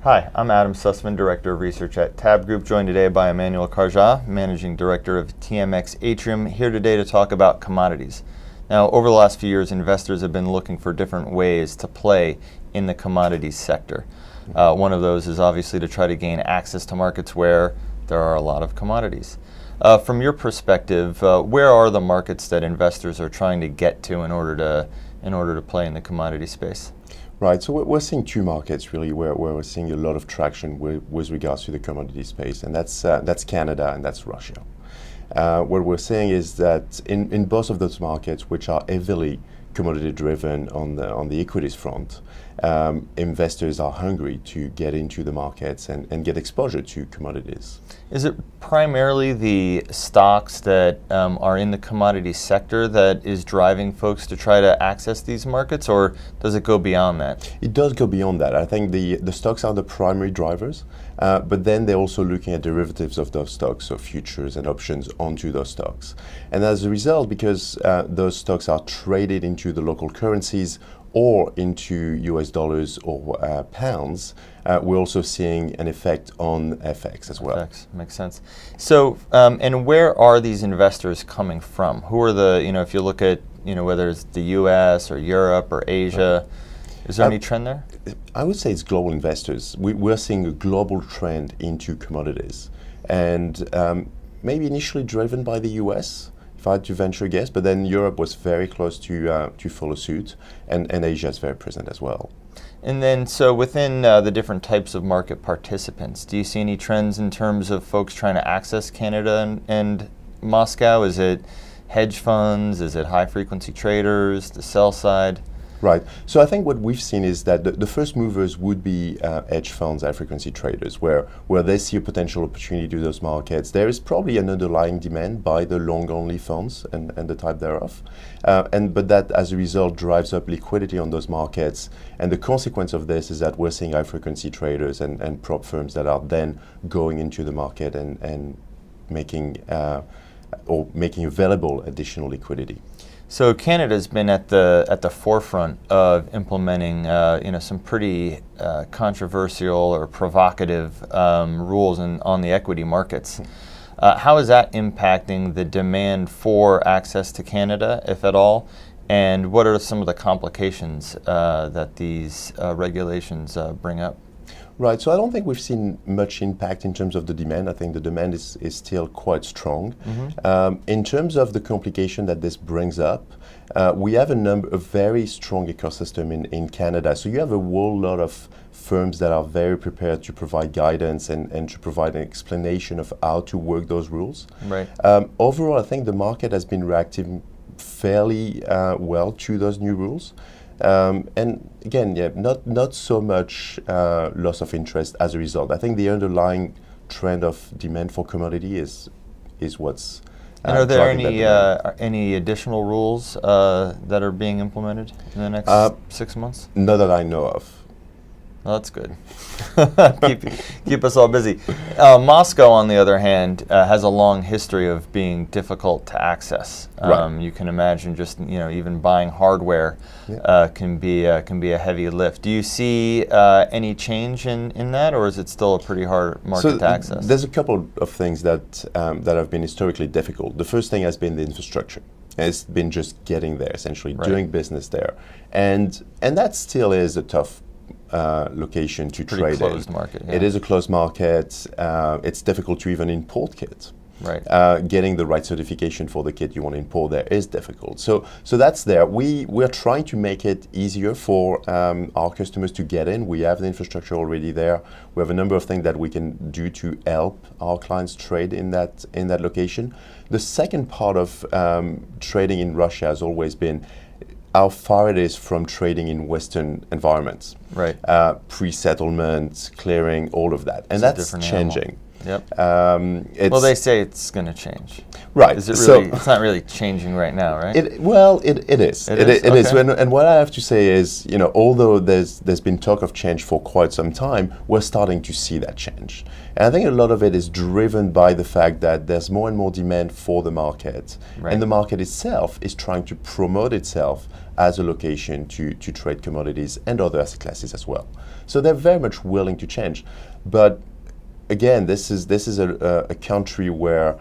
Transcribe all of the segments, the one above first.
Hi, I'm Adam Sussman, Director of Research at TABB Group, joined today by Emmanuel Carjat, Managing Director of TMX Atrium, here today to talk about commodities. Now, over the last few years, investors have been looking for different ways to play in the commodities sector. One of those is obviously to try to gain access to markets where there are a lot of commodities. From your perspective, where are the markets that investors are trying to get to in order to play in the commodity space? Right, so we're seeing two markets really where we're seeing a lot of traction with regards to the commodity space, and that's Canada and that's Russia. What we're seeing is that in both of those markets, which are heavily commodity driven on the equities front, investors are hungry to get into the markets and get exposure to commodities. Is it primarily the stocks that are in the commodity sector that is driving folks to try to access these markets, or does it go beyond that? It does go beyond that. I think the stocks are the primary drivers, but then they're also looking at derivatives of those stocks, so futures and options onto those stocks. And as a result, because those stocks are traded into the local currencies or into US dollars or pounds, we're also seeing an effect on FX as well. FX, makes sense. So, and where are these investors coming from? Who are the, if you look at, whether it's the US or Europe or Asia, is there any trend there? I would say it's global investors. We're seeing a global trend into commodities, and maybe initially driven by the US, if I had to venture a guess, but then Europe was very close to follow suit, and Asia is very present as well. And then, so within the different types of market participants, do you see any trends in terms of folks trying to access Canada and Moscow? Is it hedge funds? Is it high-frequency traders, the sell side? Right. So I think what we've seen is that the first movers would be hedge funds, high-frequency traders, where they see a potential opportunity to those markets. There is probably an underlying demand by the long-only funds and the type thereof, but that, as a result, drives up liquidity on those markets. And the consequence of this is that we're seeing high-frequency traders and prop firms that are then going into the market and making available additional liquidity. So Canada's been at the forefront of implementing some pretty controversial or provocative rules on the equity markets. How is that impacting the demand for access to Canada, if at all? And what are some of the complications that these regulations bring up? Right, so I don't think we've seen much impact in terms of the demand. I think the demand is still quite strong. Mm-hmm. In terms of the complication that this brings up, we have a very strong ecosystem in Canada. So you have a whole lot of firms that are very prepared to provide guidance and to provide an explanation of how to work those rules. Right. Overall, I think the market has been reacting fairly well to those new rules. And again, not so much loss of interest as a result. I think the underlying trend of demand for commodity is what's and are there any additional rules that are being implemented in the next 6 months? Not that I know of. Well, that's good. keep us all busy. Moscow, on the other hand, has a long history of being difficult to access. Right. You can imagine just even buying hardware can be a heavy lift. Do you see any change in that, or is it still a pretty hard market to access? There's a couple of things that have been historically difficult. The first thing has been the infrastructure. It's been just getting there, essentially, right. Doing business there, and that still is a tough location to trade in. Pretty closed market. Yeah. It is a closed market. It's difficult to even import kits. Right. Getting the right certification for the kit you want to import there is difficult. So that's there. We're trying to make it easier for our customers to get in. We have the infrastructure already there. We have a number of things that we can do to help our clients trade in that location. The second part of trading in Russia has always been how far it is from trading in Western environments. Right. Pre-settlement, clearing, all of that. And that's changing. Yep. Well, they say it's going to change. Right. Is it really? It's not really changing right now, right? It is. It is. And what I have to say is, although there's been talk of change for quite some time, we're starting to see that change. And I think a lot of it is driven by the fact that there's more and more demand for the market, right. and the market itself is trying to promote itself as a location to trade commodities and other asset classes as well. So they're very much willing to change, but again, this is a country where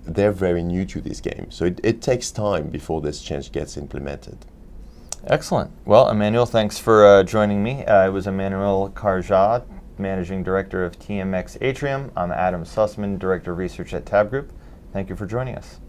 they're very new to this game. So it takes time before this change gets implemented. Excellent. Well, Emmanuel, thanks for joining me. It was Emmanuel Carjat, Managing Director of TMX Atrium. I'm Adam Sussman, Director of Research at TABB Group. Thank you for joining us.